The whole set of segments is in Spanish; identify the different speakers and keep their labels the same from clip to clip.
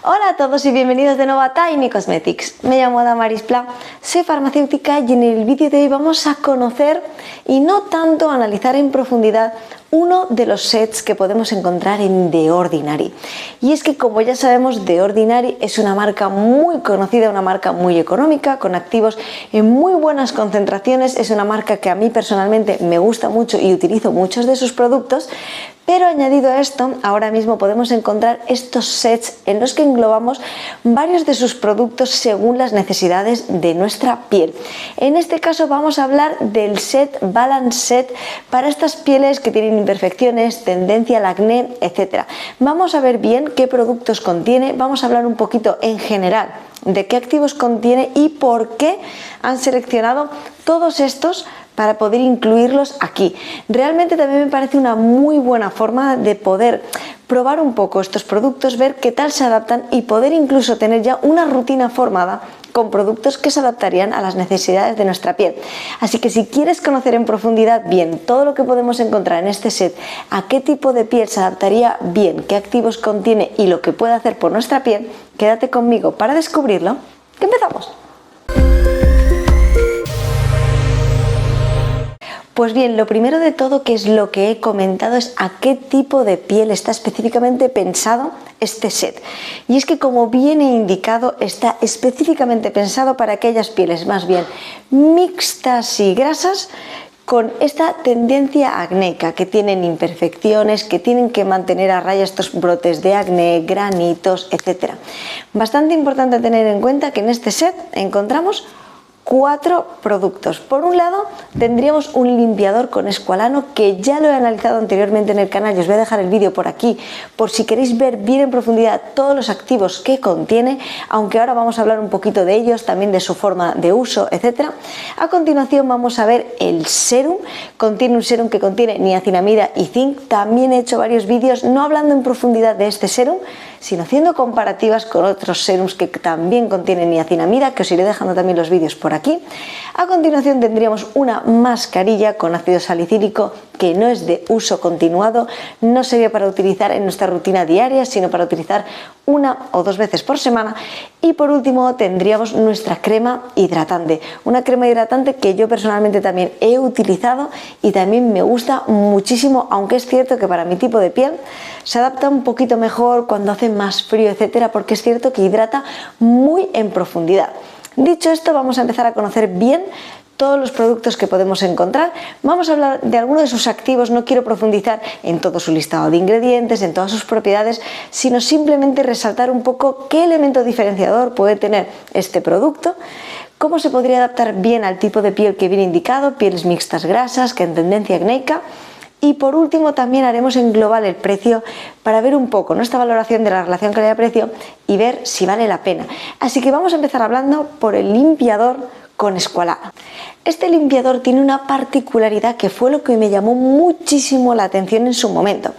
Speaker 1: Hola a todos y bienvenidos de nuevo a Tiny Cosmetics. Me llamo Damaris Pla, soy farmacéutica y en el vídeo de hoy vamos a conocer y no tanto a analizar en profundidad uno de los sets que podemos encontrar en The Ordinary. Y es que, como ya sabemos, The Ordinary es una marca muy conocida, una marca muy económica, con activos en muy buenas concentraciones. Es una marca que a mí personalmente me gusta mucho y utilizo muchos de sus productos. Pero añadido a esto, ahora mismo podemos encontrar estos sets en los que englobamos varios de sus productos según las necesidades de nuestra piel. En este caso vamos a hablar del set Balance Set para estas pieles que tienen imperfecciones, tendencia al acné, etc. Vamos a ver bien qué productos contiene, vamos a hablar un poquito en general de qué activos contiene y por qué han seleccionado todos estos para poder incluirlos aquí. Realmente también me parece una muy buena forma de poder probar un poco estos productos, ver qué tal se adaptan y poder incluso tener ya una rutina formada con productos que se adaptarían a las necesidades de nuestra piel. Así que si quieres conocer en profundidad bien todo lo que podemos encontrar en este set, a qué tipo de piel se adaptaría bien, qué activos contiene y lo que puede hacer por nuestra piel, quédate conmigo para descubrirlo. ¡Que empezamos! Pues bien, lo primero de todo, que es lo que he comentado, es a qué tipo de piel está específicamente pensado este set. Y es que, como bien he indicado, está específicamente pensado para aquellas pieles más bien mixtas y grasas con esta tendencia acnéica, que tienen imperfecciones, que tienen que mantener a raya estos brotes de acné, granitos, etc. Bastante importante tener en cuenta que en este set encontramos 4 productos. Por un lado tendríamos un limpiador con escualano, que ya lo he analizado anteriormente en el canal y os voy a dejar el vídeo por aquí por si queréis ver bien en profundidad todos los activos que contiene, aunque ahora vamos a hablar un poquito de ellos, también de su forma de uso, etc. A continuación vamos a ver el serum. Contiene un serum que contiene niacinamida y zinc. También he hecho varios vídeos no hablando en profundidad de este serum, sino haciendo comparativas con otros serums que también contienen niacinamida, que os iré dejando también los vídeos por aquí. A continuación tendríamos una mascarilla con ácido salicílico que no es de uso continuado, no sería para utilizar en nuestra rutina diaria, sino para utilizar 1 o 2 veces por semana. Y por último tendríamos nuestra crema hidratante, una crema hidratante que yo personalmente también he utilizado y también me gusta muchísimo, aunque es cierto que para mi tipo de piel se adapta un poquito mejor cuando hace más frío, etcétera, porque es cierto que hidrata muy en profundidad. Dicho esto, vamos a empezar a conocer bien todos los productos que podemos encontrar. Vamos a hablar de algunos de sus activos, no quiero profundizar en todo su listado de ingredientes, en todas sus propiedades, sino simplemente resaltar un poco qué elemento diferenciador puede tener este producto, cómo se podría adaptar bien al tipo de piel que viene indicado, pieles mixtas grasas, que en tendencia acnéica. Y por último también haremos en global el precio para ver un poco nuestra valoración de la relación calidad-precio y ver si vale la pena. Así que vamos a empezar hablando por el limpiador con escualano. Este limpiador tiene una particularidad que fue lo que me llamó muchísimo la atención en su momento,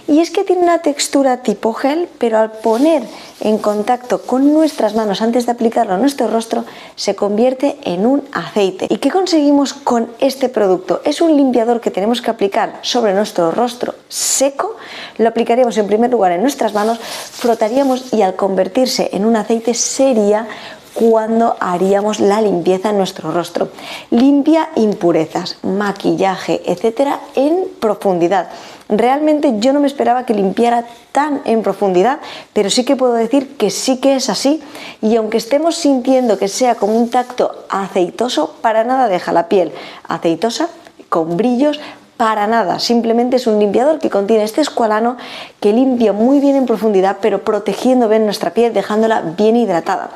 Speaker 1: y es que tiene una textura tipo gel, pero al poner en contacto con nuestras manos antes de aplicarlo a nuestro rostro se convierte en un aceite. ¿Y qué conseguimos con este producto? Es un limpiador que tenemos que aplicar sobre nuestro rostro seco, lo aplicaríamos en primer lugar en nuestras manos, frotaríamos y al convertirse en un aceite sería cuando haríamos la limpieza en nuestro rostro. Limpia impurezas, maquillaje, etcétera, en profundidad. Realmente yo no me esperaba que limpiara tan en profundidad, pero sí que puedo decir que sí que es así, y aunque estemos sintiendo que sea como un tacto aceitoso, para nada deja la piel aceitosa, con brillos, para nada. Simplemente es un limpiador que contiene este escualano que limpia muy bien en profundidad, pero protegiendo bien nuestra piel, dejándola bien hidratada.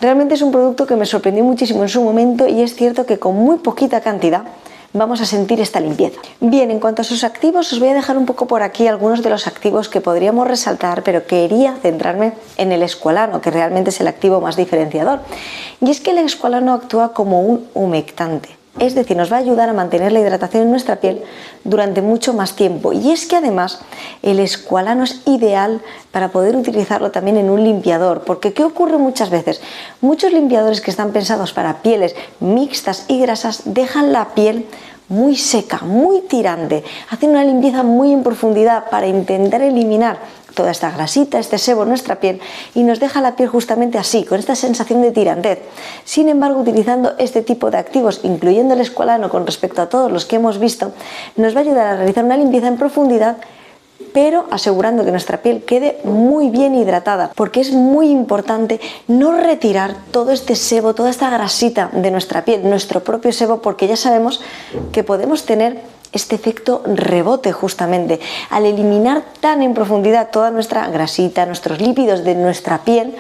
Speaker 1: Realmente es un producto que me sorprendió muchísimo en su momento, y es cierto que con muy poquita cantidad vamos a sentir esta limpieza. Bien, en cuanto a sus activos, os voy a dejar un poco por aquí algunos de los activos que podríamos resaltar, pero quería centrarme en el escualano, que realmente es el activo más diferenciador. Y es que el escualano actúa como un humectante. Es decir, nos va a ayudar a mantener la hidratación en nuestra piel durante mucho más tiempo. Y es que además el escualano es ideal para poder utilizarlo también en un limpiador, porque ¿qué ocurre muchas veces? Muchos limpiadores que están pensados para pieles mixtas y grasas dejan la piel muy seca, muy tirante, hacen una limpieza muy en profundidad para intentar eliminar toda esta grasita, este sebo en nuestra piel y nos deja la piel justamente así, con esta sensación de tirantez. Sin embargo, utilizando este tipo de activos, incluyendo el escualano con respecto a todos los que hemos visto, nos va a ayudar a realizar una limpieza en profundidad, pero asegurando que nuestra piel quede muy bien hidratada, porque es muy importante no retirar todo este sebo, toda esta grasita de nuestra piel, nuestro propio sebo, porque ya sabemos que podemos tener este efecto rebote justamente. Al eliminar tan en profundidad toda nuestra grasita, nuestros lípidos de nuestra piel,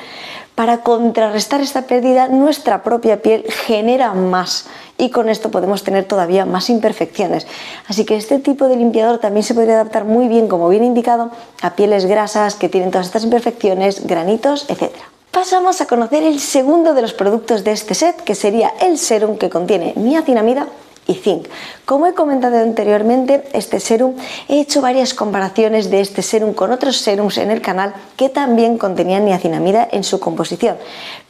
Speaker 1: para contrarrestar esta pérdida, nuestra propia piel genera más y con esto podemos tener todavía más imperfecciones. Así que este tipo de limpiador también se podría adaptar muy bien, como bien indicado, a pieles grasas que tienen todas estas imperfecciones, granitos, etc. Pasamos a conocer el segundo de los productos de este set, que sería el serum, que contiene niacinamida y zinc. Como he comentado anteriormente, este serum, he hecho varias comparaciones de este serum con otros serums en el canal que también contenían niacinamida en su composición,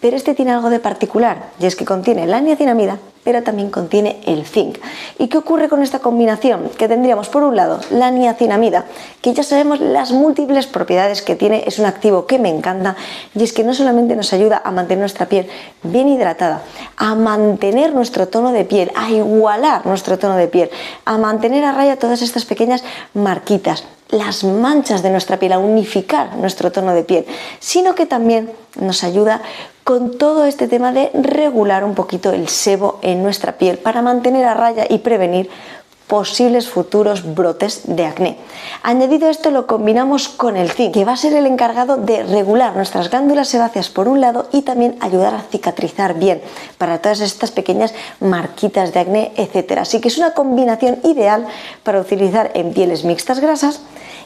Speaker 1: pero este tiene algo de particular, y es que contiene la niacinamida pero también contiene el zinc. ¿Y qué ocurre con esta combinación? Que tendríamos por un lado la niacinamida, que ya sabemos las múltiples propiedades que tiene, es un activo que me encanta, y es que no solamente nos ayuda a mantener nuestra piel bien hidratada, a mantener nuestro tono de piel, a igualar nuestro tono de piel, a mantener a raya todas estas pequeñas marquitas, las manchas de nuestra piel, a unificar nuestro tono de piel, sino que también nos ayuda con todo este tema de regular un poquito el sebo en nuestra piel para mantener a raya y prevenir posibles futuros brotes de acné. Añadido esto, lo combinamos con el zinc, que va a ser el encargado de regular nuestras glándulas sebáceas por un lado y también ayudar a cicatrizar bien para todas estas pequeñas marquitas de acné, etc. Así que es una combinación ideal para utilizar en pieles mixtas grasas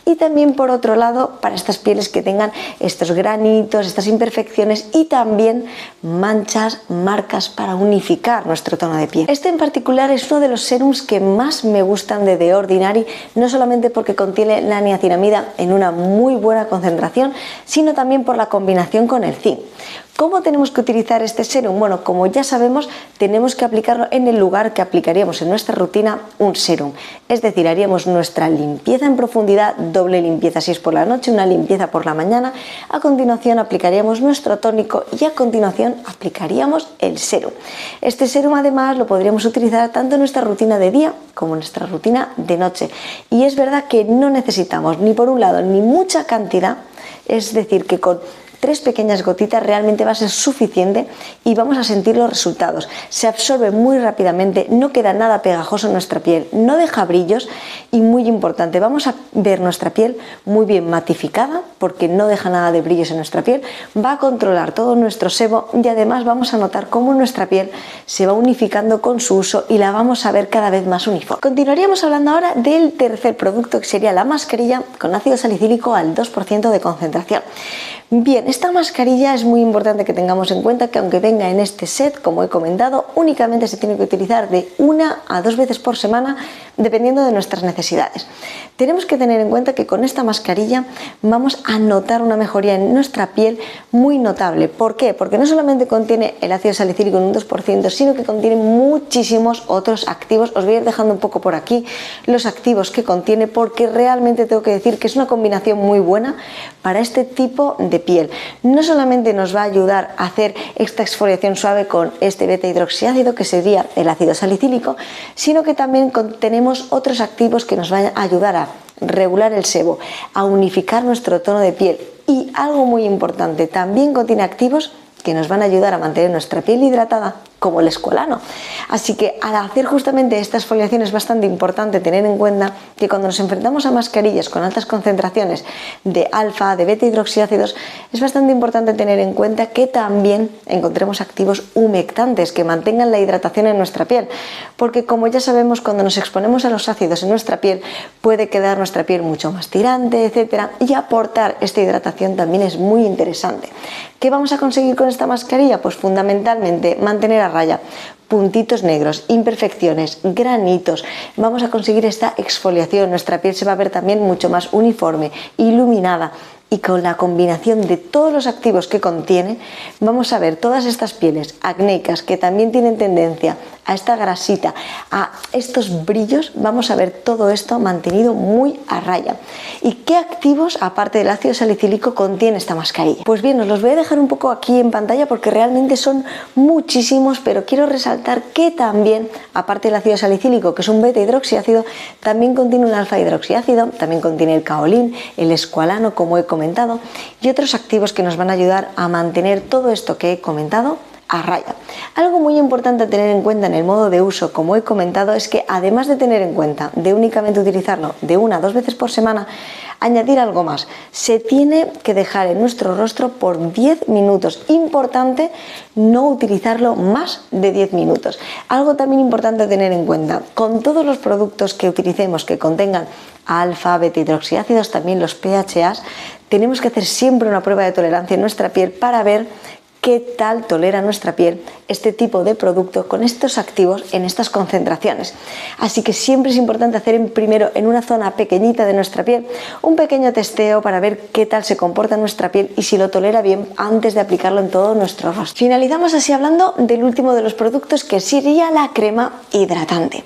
Speaker 1: y también, por otro lado, para estas pieles que tengan estos granitos, estas imperfecciones y también manchas, marcas, para unificar nuestro tono de piel. Este en particular es uno de los serums que más me gustan de The Ordinary, no solamente porque contiene la niacinamida en una muy buena concentración, sino también por la combinación con el zinc. ¿Cómo tenemos que utilizar este serum? Bueno, como ya sabemos, tenemos que aplicarlo en el lugar que aplicaríamos en nuestra rutina un serum. Es decir, haríamos nuestra limpieza en profundidad, doble limpieza si es por la noche, una limpieza por la mañana. A continuación aplicaríamos nuestro tónico y a continuación aplicaríamos el serum. Este serum además lo podríamos utilizar tanto en nuestra rutina de día como en nuestra rutina de noche. Y es verdad que no necesitamos ni por un lado ni mucha cantidad, es decir, que con 3 pequeñas gotitas realmente va a ser suficiente y vamos a sentir los resultados. Se absorbe muy rápidamente, no queda nada pegajoso en nuestra piel, no deja brillos y, muy importante, vamos a ver nuestra piel muy bien matificada porque no deja nada de brillos en nuestra piel, va a controlar todo nuestro sebo y además vamos a notar cómo nuestra piel se va unificando con su uso y la vamos a ver cada vez más uniforme. Continuaríamos hablando ahora del tercer producto, que sería la mascarilla con ácido salicílico al 2% de concentración. Bien, esta mascarilla es muy importante que tengamos en cuenta que aunque venga en este set, como he comentado, únicamente se tiene que utilizar de 1 a 2 veces por semana, dependiendo de nuestras necesidades. Tenemos que tener en cuenta que con esta mascarilla vamos a notar una mejoría en nuestra piel muy notable. ¿Por qué? Porque no solamente contiene el ácido salicílico en un 2%, sino que contiene muchísimos otros activos. Os voy a ir dejando un poco por aquí los activos que contiene, porque realmente tengo que decir que es una combinación muy buena para este tipo de piel. No solamente nos va a ayudar a hacer esta exfoliación suave con este beta hidroxiácido, que sería el ácido salicílico, sino que también tenemos otros activos que nos van a ayudar a regular el sebo, a unificar nuestro tono de piel y, algo muy importante, también contiene activos que nos van a ayudar a mantener nuestra piel hidratada, como el escualano. Así que al hacer justamente esta exfoliación es bastante importante tener en cuenta que cuando nos enfrentamos a mascarillas con altas concentraciones de alfa, de beta hidroxiácidos, es bastante importante tener en cuenta que también encontremos activos humectantes que mantengan la hidratación en nuestra piel, porque como ya sabemos, cuando nos exponemos a los ácidos en nuestra piel puede quedar nuestra piel mucho más tirante, etcétera, y aportar esta hidratación también es muy interesante. ¿Qué vamos a conseguir con esta mascarilla? Pues fundamentalmente mantener a raya puntitos negros, imperfecciones, granitos. Vamos a conseguir esta exfoliación, nuestra piel se va a ver también mucho más uniforme, iluminada. y con la combinación de todos los activos que contiene, vamos a ver todas estas pieles acnéicas que también tienen tendencia a esta grasita, a estos brillos, vamos a ver todo esto mantenido muy a raya. ¿Y qué activos, aparte del ácido salicílico, contiene esta mascarilla? Pues bien, os los voy a dejar un poco aquí en pantalla porque realmente son muchísimos, pero quiero resaltar que también, aparte del ácido salicílico, que es un beta hidroxiácido, también contiene un alfa hidroxiácido, también contiene el kaolín, el escualano, como he comentado, y otros activos que nos van a ayudar a mantener todo esto que he comentado a raya. Algo muy importante a tener en cuenta en el modo de uso, como he comentado, es que además de tener en cuenta de únicamente utilizarlo de 1 a 2 veces por semana, añadir algo más. Se tiene que dejar en nuestro rostro por 10 minutos. Importante no utilizarlo más de 10 minutos. Algo también importante a tener en cuenta, con todos los productos que utilicemos que contengan alfa, beta hidroxiácidos, también los PHAs, tenemos que hacer siempre una prueba de tolerancia en nuestra piel para ver qué tal tolera nuestra piel este tipo de producto con estos activos en estas concentraciones. Así que siempre es importante hacer primero en una zona pequeñita de nuestra piel un pequeño testeo para ver qué tal se comporta nuestra piel y si lo tolera bien antes de aplicarlo en todo nuestro rostro. Finalizamos así hablando del último de los productos, que sería la crema hidratante.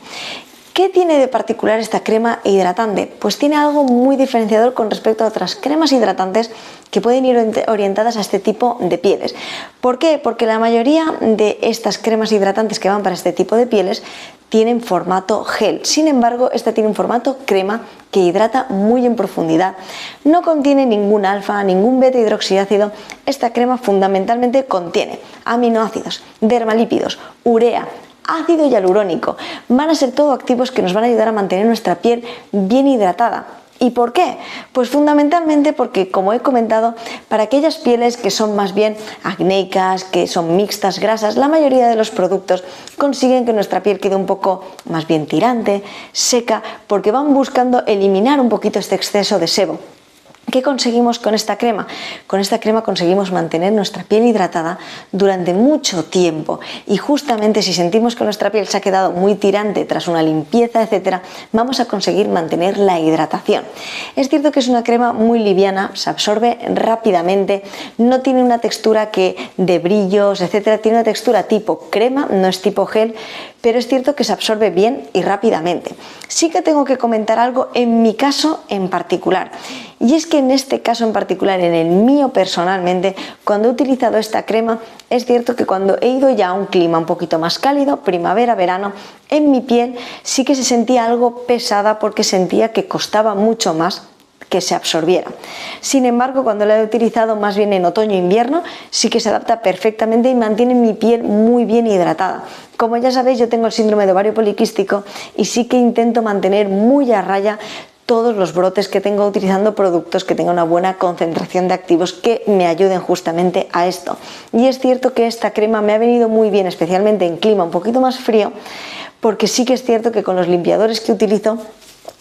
Speaker 1: ¿Qué tiene de particular esta crema hidratante? Pues tiene algo muy diferenciador con respecto a otras cremas hidratantes que pueden ir orientadas a este tipo de pieles. ¿Por qué? Porque la mayoría de estas cremas hidratantes que van para este tipo de pieles tienen formato gel. Sin embargo, esta tiene un formato crema que hidrata muy en profundidad. No contiene ningún alfa, ningún beta hidroxiácido. Esta crema fundamentalmente contiene aminoácidos, dermalípidos, urea, ácido hialurónico. Van a ser todo activos que nos van a ayudar a mantener nuestra piel bien hidratada. ¿Y por qué? Pues fundamentalmente porque, como he comentado, para aquellas pieles que son más bien acnéicas, que son mixtas, grasas, la mayoría de los productos consiguen que nuestra piel quede un poco más bien tirante, seca, porque van buscando eliminar un poquito este exceso de sebo. ¿Qué conseguimos con esta crema? Con esta crema conseguimos mantener nuestra piel hidratada durante mucho tiempo, y justamente si sentimos que nuestra piel se ha quedado muy tirante tras una limpieza, etcétera, vamos a conseguir mantener la hidratación. Es cierto que es una crema muy liviana, se absorbe rápidamente, no tiene una textura de brillos, etcétera, tiene una textura tipo crema, no es tipo gel, pero es cierto que se absorbe bien y rápidamente. Sí que tengo que comentar algo en mi caso en particular, y es que en este caso en particular, en el mío personalmente, cuando he utilizado esta crema, es cierto que cuando he ido ya a un clima un poquito más cálido, primavera, verano, en mi piel sí que se sentía algo pesada porque sentía que costaba mucho más que se absorbiera. Sin embargo, cuando la he utilizado más bien en otoño e invierno, sí que se adapta perfectamente y mantiene mi piel muy bien hidratada. Como ya sabéis, yo tengo el síndrome de ovario poliquístico y sí que intento mantener muy a raya todos los brotes que tengo utilizando productos que tengan una buena concentración de activos que me ayuden justamente a esto. Y es cierto que esta crema me ha venido muy bien, especialmente en clima un poquito más frío, porque sí que es cierto que con los limpiadores que utilizo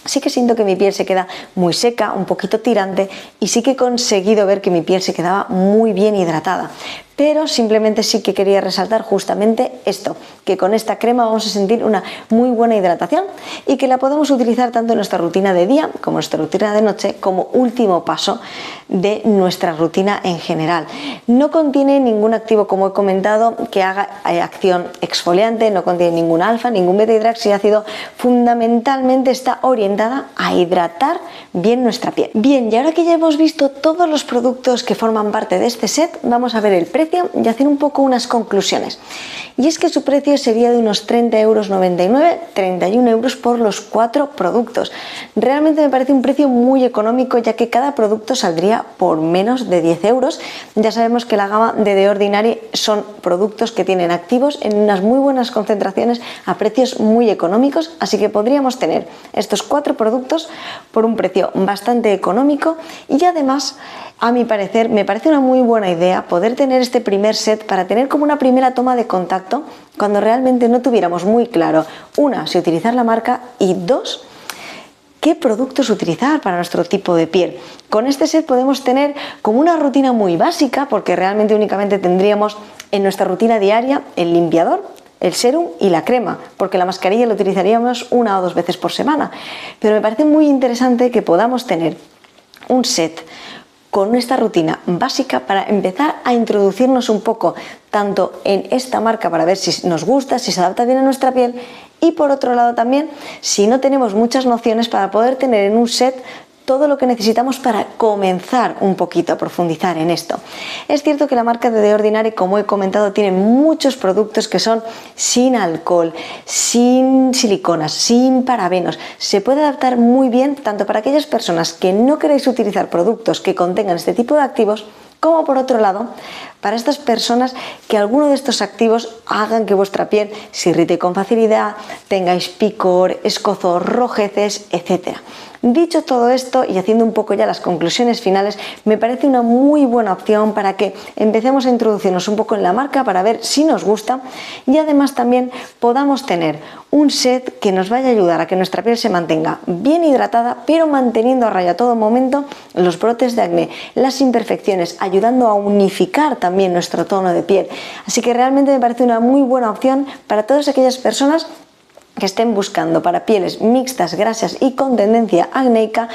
Speaker 1: sí que siento que mi piel se queda muy seca, un poquito tirante, y sí que he conseguido ver que mi piel se quedaba muy bien hidratada. Pero simplemente sí que quería resaltar justamente esto, que con esta crema vamos a sentir una muy buena hidratación y que la podemos utilizar tanto en nuestra rutina de día como en nuestra rutina de noche como último paso de nuestra rutina en general. No contiene ningún activo, como he comentado, que haga acción exfoliante, no contiene ningún alfa, ningún beta hidroxiácido, fundamentalmente está orientada a hidratar bien nuestra piel. Bien, y ahora que ya hemos visto todos los productos que forman parte de este set, vamos a ver el precio y hacer un poco unas conclusiones. Y es que su precio sería de unos 30,99 €, 31 € por los 4 productos. Realmente me parece un precio muy económico, ya que cada producto saldría por menos de 10 €. Ya sabemos que la gama de The Ordinary son productos que tienen activos en unas muy buenas concentraciones a precios muy económicos, así que podríamos tener estos 4 productos por un precio bastante económico. Y además, a mi parecer, me parece una muy buena idea poder tener este primer set para tener como una primera toma de contacto cuando realmente no tuviéramos muy claro, una, si utilizar la marca, y dos, qué productos utilizar para nuestro tipo de piel. Con este set podemos tener como una rutina muy básica, porque realmente únicamente tendríamos en nuestra rutina diaria el limpiador, el serum y la crema, porque la mascarilla la utilizaríamos 1 o 2 veces por semana. Pero me parece muy interesante que podamos tener un set con esta rutina básica para empezar a introducirnos un poco tanto en esta marca para ver si nos gusta, si se adapta bien a nuestra piel, y por otro lado también si no tenemos muchas nociones para poder tener en un set todo lo que necesitamos para comenzar un poquito a profundizar en esto. Es cierto que la marca de The Ordinary, como he comentado, tiene muchos productos que son sin alcohol, sin siliconas, sin parabenos. Se puede adaptar muy bien tanto para aquellas personas que no queréis utilizar productos que contengan este tipo de activos, como por otro lado para estas personas que alguno de estos activos hagan que vuestra piel se irrite con facilidad, tengáis picor, escozor, rojeces, etc. Dicho todo esto y haciendo un poco ya las conclusiones finales, me parece una muy buena opción para que empecemos a introducirnos un poco en la marca para ver si nos gusta, y además también podamos tener un set que nos vaya a ayudar a que nuestra piel se mantenga bien hidratada, pero manteniendo a raya a todo momento los brotes de acné, las imperfecciones, ayudando a unificar también nuestro tono de piel. Así que realmente me parece una muy buena opción para todas aquellas personas que estén buscando para pieles mixtas, grasas y con tendencia acnéica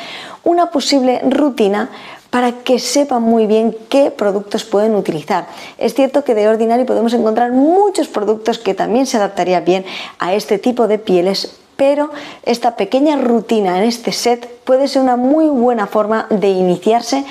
Speaker 1: una posible rutina para que sepan muy bien qué productos pueden utilizar. Es cierto que de Ordinary podemos encontrar muchos productos que también se adaptarían bien a este tipo de pieles, pero esta pequeña rutina en este set puede ser una muy buena forma de iniciarse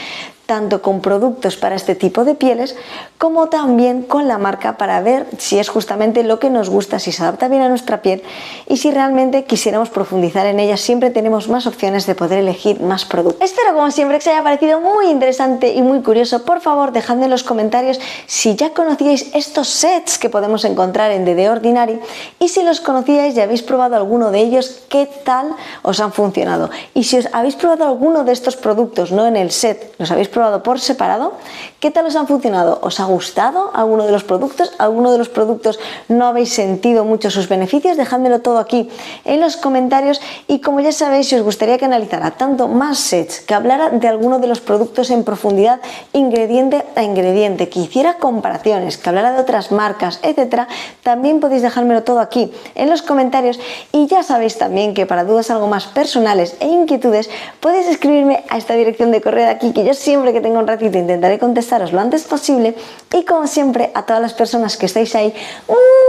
Speaker 1: tanto con productos para este tipo de pieles como también con la marca para ver si es justamente lo que nos gusta, si se adapta bien a nuestra piel y si realmente quisiéramos profundizar en ella. Siempre tenemos más opciones de poder elegir más productos. Espero como siempre que os haya parecido muy interesante y muy curioso. Por favor, dejadme en los comentarios si ya conocíais estos sets que podemos encontrar en The Ordinary, y si los conocíais y habéis probado alguno de ellos, qué tal os han funcionado. Y si os habéis probado alguno de estos productos, no en el set, los habéis probado por separado, ¿qué tal os han funcionado? ¿Os ha gustado alguno de los productos? ¿Alguno de los productos no habéis sentido mucho sus beneficios? Dejádmelo todo aquí en los comentarios. Y como ya sabéis, si os gustaría que analizara tanto más sets, que hablara de alguno de los productos en profundidad, ingrediente a ingrediente, que hiciera comparaciones, que hablara de otras marcas, etcétera, también podéis dejármelo todo aquí en los comentarios. Y ya sabéis también que para dudas algo más personales e inquietudes podéis escribirme a esta dirección de correo de aquí, que yo siempre que tenga un ratito intentaré contestaros lo antes posible. Y como siempre, a todas las personas que estáis ahí,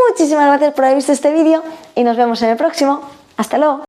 Speaker 1: muchísimas gracias por haber visto este vídeo y nos vemos en el próximo. Hasta luego.